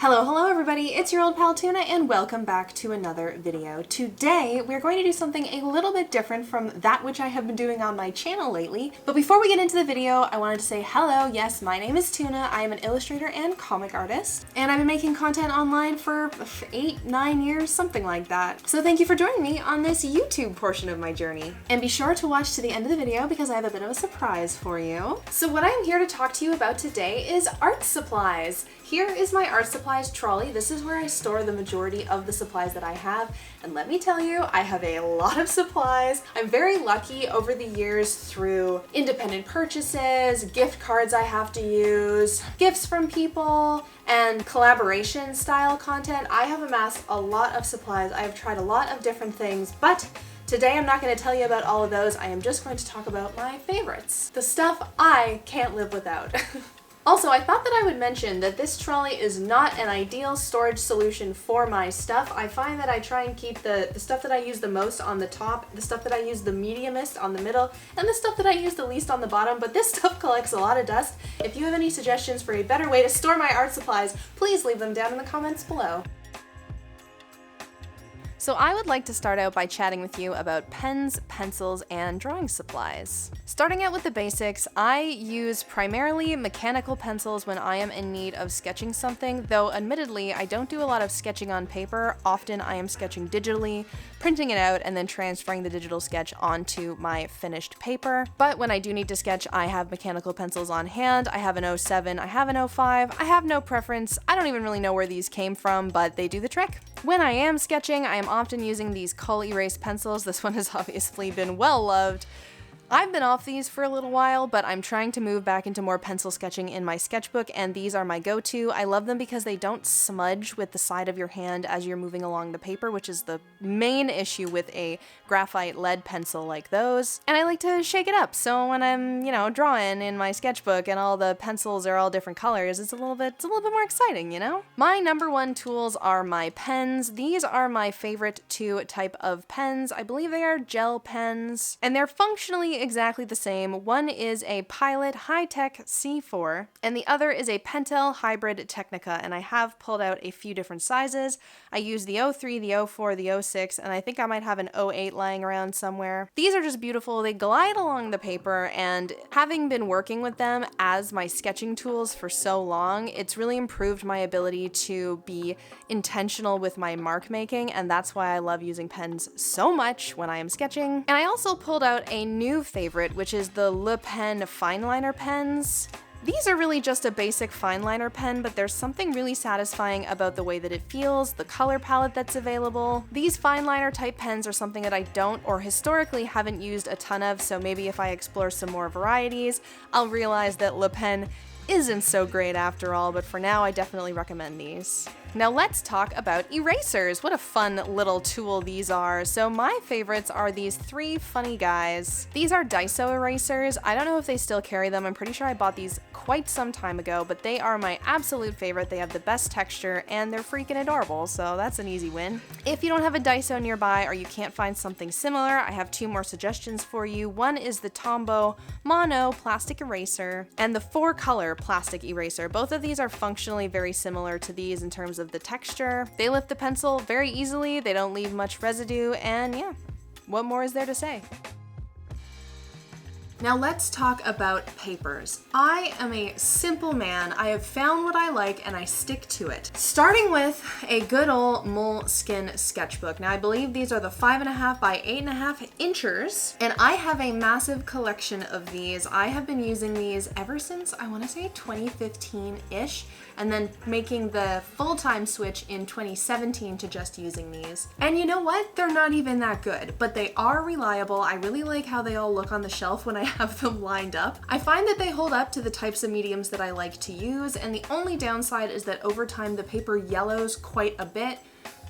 Hello everybody, it's your old pal Tuna and welcome back to another video. Today we're going to do something a little bit different from that which I have been doing on my channel lately. But before we get into the video, I wanted to say hello. Yes, my name is Tuna. I am an illustrator and comic artist, and I've been making content online for 8-9 years, something like that. So thank you for joining me on this YouTube portion of my journey. And be sure to watch to the end of the video because I have a bit of a surprise for you. So what I am here to talk to you about today is art supplies. Here is my art supplies trolley. This is where I store the majority of the supplies that I have. And let me tell you, I have a lot of supplies. I'm very lucky over the years through independent purchases, gift cards I have to use, gifts from people, and collaboration style content. I have amassed a lot of supplies. I have tried a lot of different things, but today I'm not going to tell you about all of those. I am just going to talk about my favorites. The stuff I can't live without. Also, I thought that I would mention that this trolley is not an ideal storage solution for my stuff. I find that I try and keep the stuff that I use the most on the top, the stuff that I use the mediumest on the middle, and the stuff that I use the least on the bottom, but this stuff collects a lot of dust. If you have any suggestions for a better way to store my art supplies, please leave them down in the comments below. So I would like to start out by chatting with you about pens, pencils, and drawing supplies. Starting out with the basics, I use primarily mechanical pencils when I am in need of sketching something, though admittedly I don't do a lot of sketching on paper. Often I am sketching digitally, printing it out, and then transferring the digital sketch onto my finished paper. But when I do need to sketch, I have mechanical pencils on hand. I have an 07, I have an 05, I have no preference. I don't even really know where these came from, but they do the trick. When I am sketching, I am often using these Kohl erase pencils. This one has obviously been well loved. I've been off these for a little while, but I'm trying to move back into more pencil sketching in my sketchbook, and these are my go-to. I love them because they don't smudge with the side of your hand as you're moving along the paper, which is the main issue with a graphite lead pencil like those. And I like to shake it up, so when I'm, drawing in my sketchbook and all the pencils are all different colors, it's a little bit more exciting, My number one tools are my pens. These are my favorite two type of pens. I believe they are gel pens, and they're functionally exactly the same. One is a Pilot High-Tech C4 and the other is a Pentel Hybrid Technica, and I have pulled out a few different sizes. I use the 03, the 04, the 06, and I think I might have an 08 lying around somewhere. These are just beautiful. They glide along the paper, and having been working with them as my sketching tools for so long, it's really improved my ability to be intentional with my mark making, and that's why I love using pens so much when I am sketching. And I also pulled out a new favorite, which is the Le Pen fine liner pens. These are really just a basic fine liner pen, but there's something really satisfying about the way that it feels, the color palette that's available. These fine liner type pens are something that I don't or historically haven't used a ton of, so maybe if I explore some more varieties, I'll realize that Le Pen isn't so great after all, but for now I definitely recommend these. Now let's talk about erasers. What a fun little tool these are. So my favorites are these three funny guys. These are Daiso erasers. I don't know if they still carry them. I'm pretty sure I bought these quite some time ago, but they are my absolute favorite. They have the best texture and they're freaking adorable, so that's an easy win. If you don't have a Daiso nearby or you can't find something similar, I have two more suggestions for you. One is the Tombow Mono plastic eraser and the 4-color plastic eraser. Both of these are functionally very similar to these in terms of the texture. They lift the pencil very easily, they don't leave much residue, and yeah, what more is there to say? Now let's talk about papers. I am a simple man. I have found what I like and I stick to it. Starting with a good old Moleskine sketchbook. Now I believe these are the 5.5 by 8.5 inches, and I have a massive collection of these. I have been using these ever since I want to say 2015-ish, and then making the full-time switch in 2017 to just using these. And you know what? They're not even that good, but they are reliable. I really like how they all look on the shelf when I have them lined up. I find that they hold up to the types of mediums that I like to use, and the only downside is that over time the paper yellows quite a bit.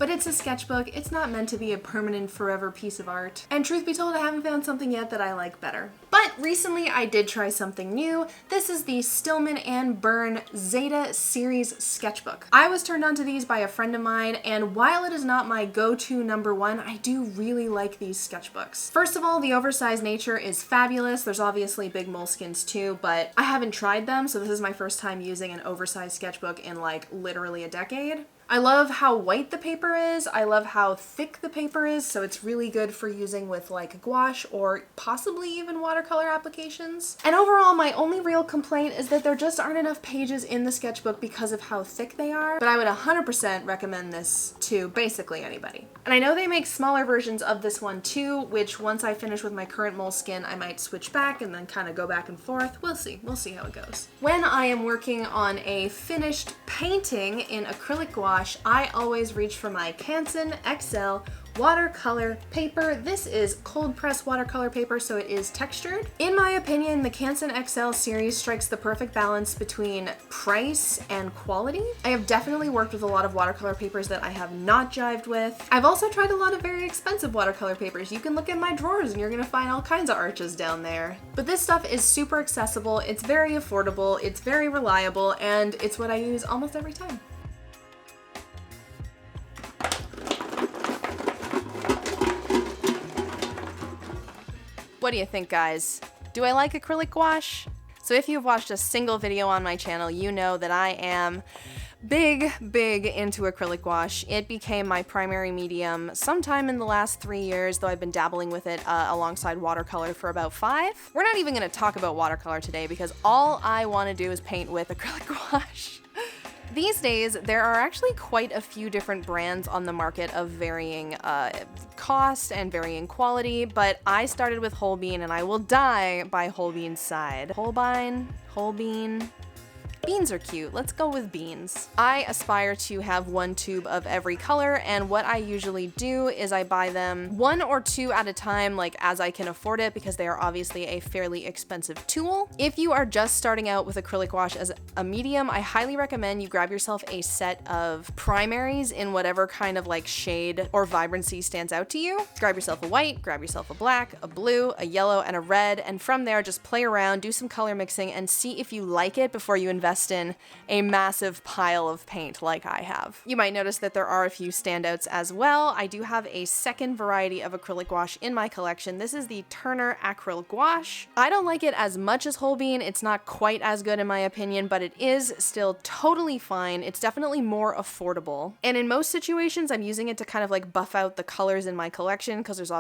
But it's a sketchbook, it's not meant to be a permanent forever piece of art. And truth be told, I haven't found something yet that I like better. But recently I did try something new. This is the Stillman and Byrne Zeta Series sketchbook. I was turned on to these by a friend of mine, and while it is not my go-to number one, I do really like these sketchbooks. First of all, the oversized nature is fabulous. There's obviously big moleskins too, but I haven't tried them, so this is my first time using an oversized sketchbook in like literally a decade. I love how white the paper is. I love how thick the paper is, so it's really good for using with like gouache or possibly even watercolor applications. And overall, my only real complaint is that there just aren't enough pages in the sketchbook because of how thick they are, but I would 100% recommend this to basically anybody. And I know they make smaller versions of this one too, which once I finish with my current moleskin, I might switch back and then kind of go back and forth. We'll see how it goes. When I am working on a finished painting in acrylic gouache, I always reach for my Canson XL watercolor paper. This is cold press watercolor paper, so it is textured. In my opinion, the Canson XL series strikes the perfect balance between price and quality. I have definitely worked with a lot of watercolor papers that I have not jived with. I've also tried a lot of very expensive watercolor papers. You can look in my drawers and you're gonna find all kinds of arches down there. But this stuff is super accessible, it's very affordable, it's very reliable, and it's what I use almost every time. What do you think, guys? Do I like acrylic gouache? So if you've watched a single video on my channel, you know that I am big into acrylic gouache. It became my primary medium sometime in the last 3 years, though I've been dabbling with it alongside watercolor for about 5. We're not even going to talk about watercolor today because all I want to do is paint with acrylic gouache. These days, there are actually quite a few different brands on the market of varying cost and varying quality, but I started with whole bean and I will die by whole bean's side. Whole bean. Beans are cute. Let's go with beans. I aspire to have one tube of every color, and what I usually do is I buy them 1 or 2 at a time, like as I can afford it, because they are obviously a fairly expensive tool. If you are just starting out with acrylic gouache as a medium, I highly recommend you grab yourself a set of primaries in whatever kind of like shade or vibrancy stands out to you. Grab yourself a white, grab yourself a black, a blue, a yellow, and a red, and from there just play around, do some color mixing, and see if you like it before you invest in a massive pile of paint like I have. You might notice that there are a few standouts as well. I do have a second variety of acrylic gouache in my collection. This is the Turner Acrylic Gouache. I don't like it as much as whole bean. It's not quite as good in my opinion, but it is still totally fine. It's definitely more affordable. And in most situations, I'm using it to kind of like buff out the colors in my collection because there's a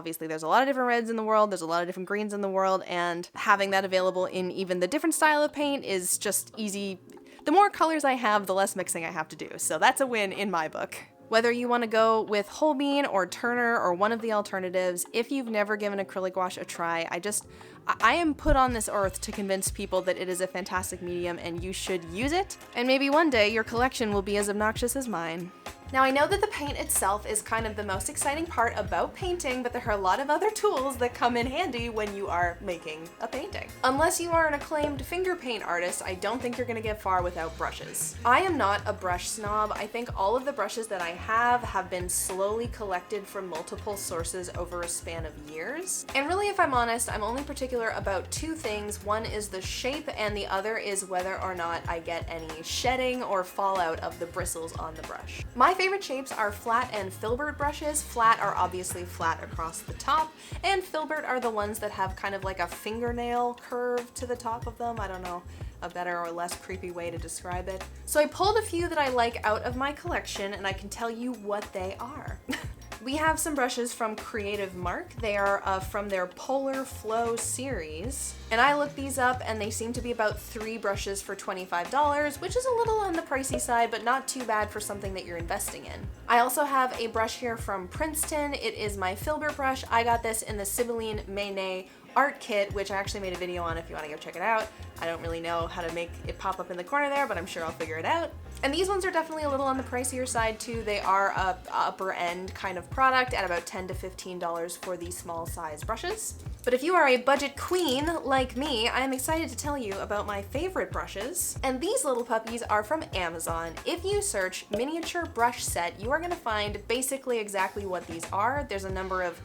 lot of different reds in the world, there's a lot of different greens in the world, and having that available in even the different style of paint is just easy. The more colors I have, the less mixing I have to do, so that's a win in my book. Whether you want to go with whole bean or Turner or one of the alternatives, if you've never given acrylic gouache a try, I am put on this earth to convince people that it is a fantastic medium and you should use it, and maybe one day your collection will be as obnoxious as mine. Now I know that the paint itself is kind of the most exciting part about painting, but there are a lot of other tools that come in handy when you are making a painting. Unless you are an acclaimed finger paint artist, I don't think you're gonna get far without brushes. I am not a brush snob. I think all of the brushes that I have been slowly collected from multiple sources over a span of years. And really, if I'm honest, I'm only particular about 2 things. One is the shape and the other is whether or not I get any shedding or fallout of the bristles on the brush. My favorite shapes are flat and filbert brushes. Flat are obviously flat across the top, and filbert are the ones that have kind of like a fingernail curve to the top of them. I don't know a better or less creepy way to describe it. So I pulled a few that I like out of my collection, and I can tell you what they are. We have some brushes from Creative Mark. They are from their Polar Flow series. And I looked these up and they seem to be about 3 brushes for $25, which is a little on the pricey side, but not too bad for something that you're investing in. I also have a brush here from Princeton. It is my filbert brush. I got this in the Sibylline Mayne art kit, which I actually made a video on if you want to go check it out. I don't really know how to make it pop up in the corner there, but I'm sure I'll figure it out. And these ones are definitely a little on the pricier side too. They are a upper end kind of product at about $10 to $15 for these small size brushes. But if you are a budget queen like me, I am excited to tell you about my favorite brushes. And these little puppies are from Amazon. If you search miniature brush set, you are gonna find basically exactly what these are. There's a number of,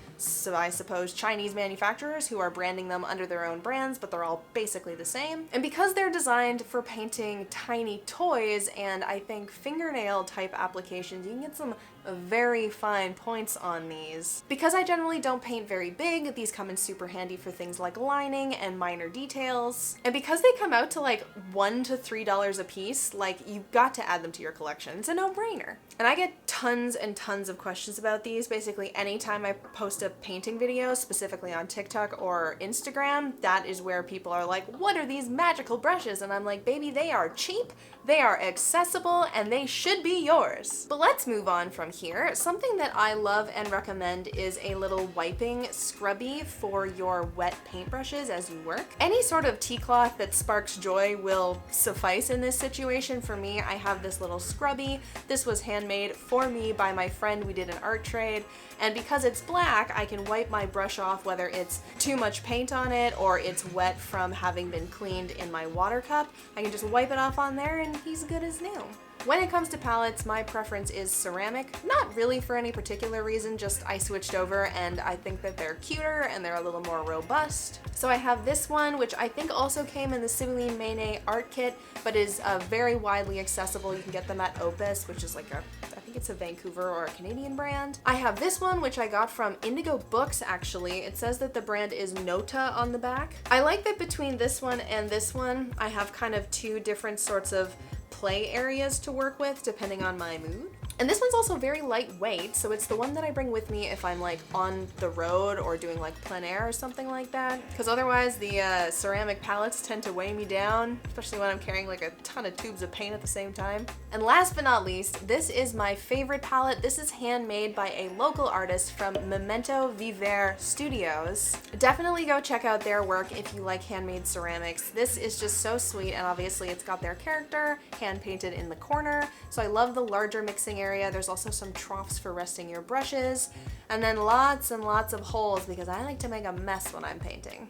I suppose, Chinese manufacturers who are branding them under their own brands, but they're all basically the same. And because they're designed for painting tiny toys and I think fingernail type applications, you can get some very fine points on these. Because I generally don't paint very big, these come in super handy for things like lining and minor details. And because they come out to like $1 to $3 a piece, like you've got to add them to your collection. It's a no-brainer. And I get tons and tons of questions about these. Basically anytime I post a painting video, specifically on TikTok or Instagram, that is where people are like, what are these magical brushes? And I'm like, baby, they are cheap, they are accessible, and they should be yours. But let's move on from here. Something that I love and recommend is a little wiping scrubby for your wet paintbrushes as you work. Any sort of tea cloth that sparks joy will suffice in this situation. For me, I have this little scrubby. This was handmade for me by my friend. We did an art trade, and because it's black, I can wipe my brush off whether it's too much paint on it or it's wet from having been cleaned in my water cup. I can just wipe it off on there and he's good as new. When it comes to palettes, my preference is ceramic. Not really for any particular reason, just I switched over and I think that they're cuter and they're a little more robust. So I have this one, which I think also came in the Sibylline Mayne art kit, but is very widely accessible. You can get them at Opus, which is like I think it's a Vancouver or a Canadian brand. I have this one, which I got from Indigo Books actually. It says that the brand is Nota on the back. I like that between this one and this one, I have kind of two different sorts of play areas to work with depending on my mood. And this one's also very lightweight, so it's the one that I bring with me if I'm like on the road or doing like plein air or something like that. Because otherwise the ceramic palettes tend to weigh me down, especially when I'm carrying like a ton of tubes of paint at the same time. And last but not least, this is my favorite palette. This is handmade by a local artist from Memento Viver Studios. Definitely go check out their work if you like handmade ceramics. This is just so sweet, and obviously it's got their character hand painted in the corner. So I love the larger mixing area. There's also some troughs for resting your brushes, and then lots and lots of holes because I like to make a mess when I'm painting.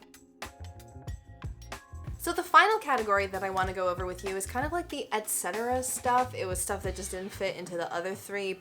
So the final category that I want to go over with you is kind of like the etc. stuff. It was stuff that just didn't fit into the other three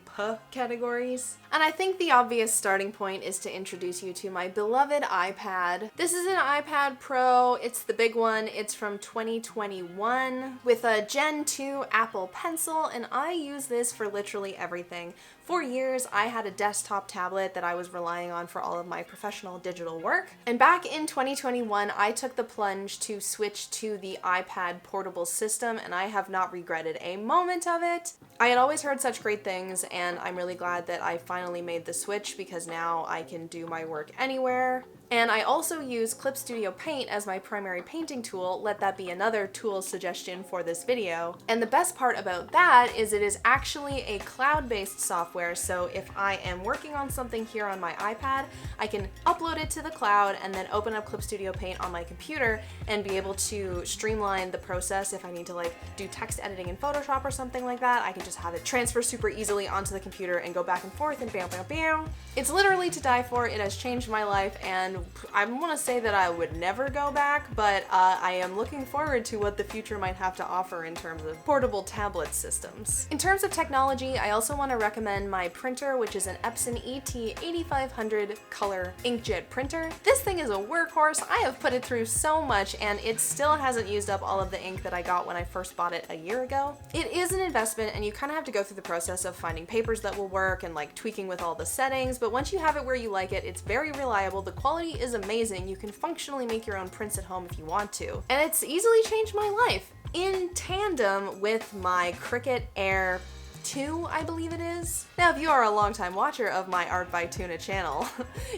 categories. And I think the obvious starting point is to introduce you to my beloved iPad. This is an iPad Pro. It's the big one. It's from 2021 with a Gen 2 Apple Pencil, and I use this for literally everything. For years, I had a desktop tablet that I was relying on for all of my professional digital work. And back in 2021, I took the plunge to switch to the iPad portable system, and I have not regretted a moment of it. I had always heard such great things, and I'm really glad that I finally made the switch because now I can do my work anywhere. And I also use Clip Studio Paint as my primary painting tool. Let that be another tool suggestion for this video. And the best part about that is it is actually a cloud-based software, so if I am working on something here on my iPad, I can upload it to the cloud and then open up Clip Studio Paint on my computer and be able to streamline the process. If I need to like do text editing in Photoshop or something like that, I can just have it transfer super easily onto the computer and go back and forth and bam, bam, bam. It's literally to die for. It has changed my life, and I want to say that I would never go back, but I am looking forward to what the future might have to offer in terms of portable tablet systems. In terms of technology, I also want to recommend my printer, which is an Epson ET8500 color inkjet printer. This thing is a workhorse. I have put it through so much, and it still hasn't used up all of the ink that I got when I first bought it a year ago. It is an investment, and you kind of have to go through the process of finding papers that will work and like tweaking with all the settings, but once you have it where you like it, it's very reliable. The quality is amazing. You can functionally make your own prints at home if you want to. And it's easily changed my life in tandem with my Cricut Air 2, I believe it is. Now, if you are a longtime watcher of my Art by Tuna channel,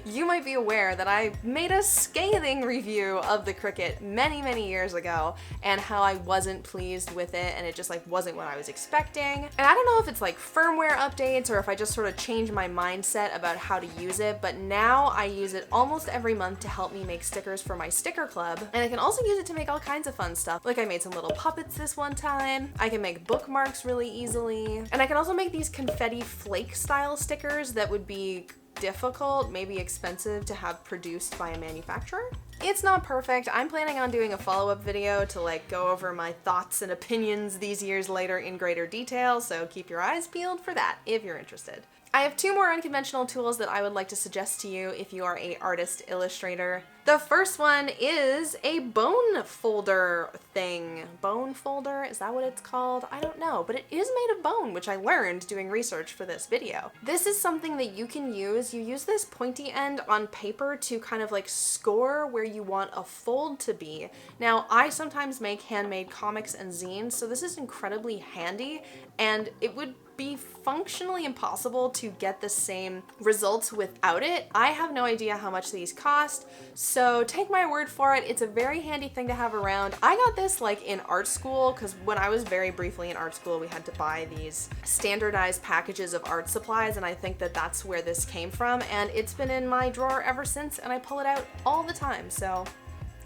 you might be aware that I made a scathing review of the Cricut many, many years ago, and how I wasn't pleased with it, and it just like wasn't what I was expecting. And I don't know if it's like firmware updates or if I just sort of changed my mindset about how to use it, but now I use it almost every month to help me make stickers for my sticker club, and I can also use it to make all kinds of fun stuff. Like I made some little puppets this one time, I can make bookmarks really easily, and I can also make these confetti flake style stickers that would be difficult, maybe expensive to have produced by a manufacturer. It's not perfect. I'm planning on doing a follow-up video to like go over my thoughts and opinions these years later in greater detail, so keep your eyes peeled for that if you're interested. I have 2 more unconventional tools that I would like to suggest to you if you are an artist illustrator. The first one is a bone folder thing. Bone folder, is that what it's called? I don't know, but it is made of bone, which I learned doing research for this video. This is something that you can use. You use this pointy end on paper to kind of like score where you want a fold to be. Now, I sometimes make handmade comics and zines, so this is incredibly handy, and it would be functionally impossible to get the same results without it. I have no idea how much these cost, so take my word for it. It's a very handy thing to have around. I got this like in art school, because when I was very briefly in art school, we had to buy these standardized packages of art supplies, and I think that that's where this came from, and it's been in my drawer ever since, and I pull it out all the time, so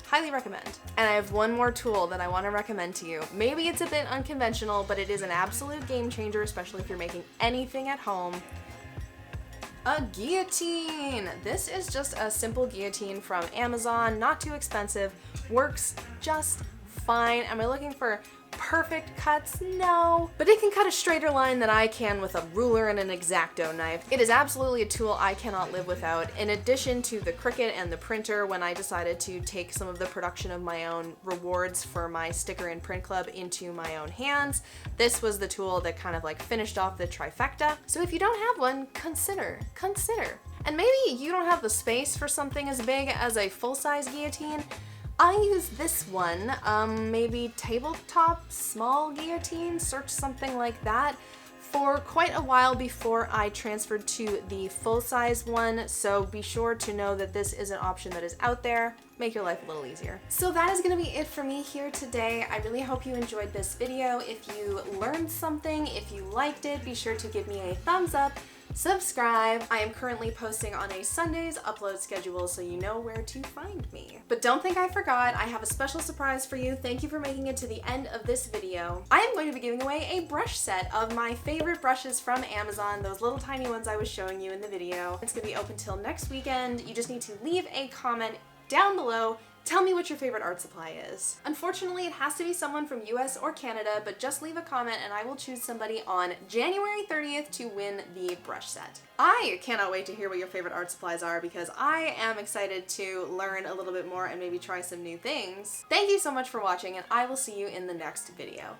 highly recommend. And I have one more tool that I want to recommend to you. Maybe it's a bit unconventional, but it is an absolute game changer, especially if you're making anything at home. A guillotine! This is just a simple guillotine from Amazon, not too expensive, works just fine. Am I looking for perfect cuts? No. But it can cut a straighter line than I can with a ruler and an X-Acto knife. It is absolutely a tool I cannot live without. In addition to the Cricut and the printer, when I decided to take some of the production of my own rewards for my sticker and print club into my own hands, this was the tool that kind of like finished off the trifecta. So if you don't have one, consider. And maybe you don't have the space for something as big as a full-size guillotine. I use this one, maybe tabletop small guillotine, search something like that, for quite a while before I transferred to the full-size one, so be sure to know that this is an option that is out there. Make your life a little easier. So that is gonna be it for me here today. I really hope you enjoyed this video. If you learned something, if you liked it, be sure to give me a thumbs up. Subscribe. I am currently posting on a Sunday's upload schedule, so you know where to find me. But don't think I forgot, I have a special surprise for you. Thank you for making it to the end of this video. I am going to be giving away a brush set of my favorite brushes from Amazon, those little tiny ones I was showing you in the video. It's gonna be open till next weekend. You just need to leave a comment down below. Tell me what your favorite art supply is. Unfortunately, it has to be someone from US or Canada, but just leave a comment and I will choose somebody on January 30th to win the brush set. I cannot wait to hear what your favorite art supplies are, because I am excited to learn a little bit more and maybe try some new things. Thank you so much for watching, and I will see you in the next video.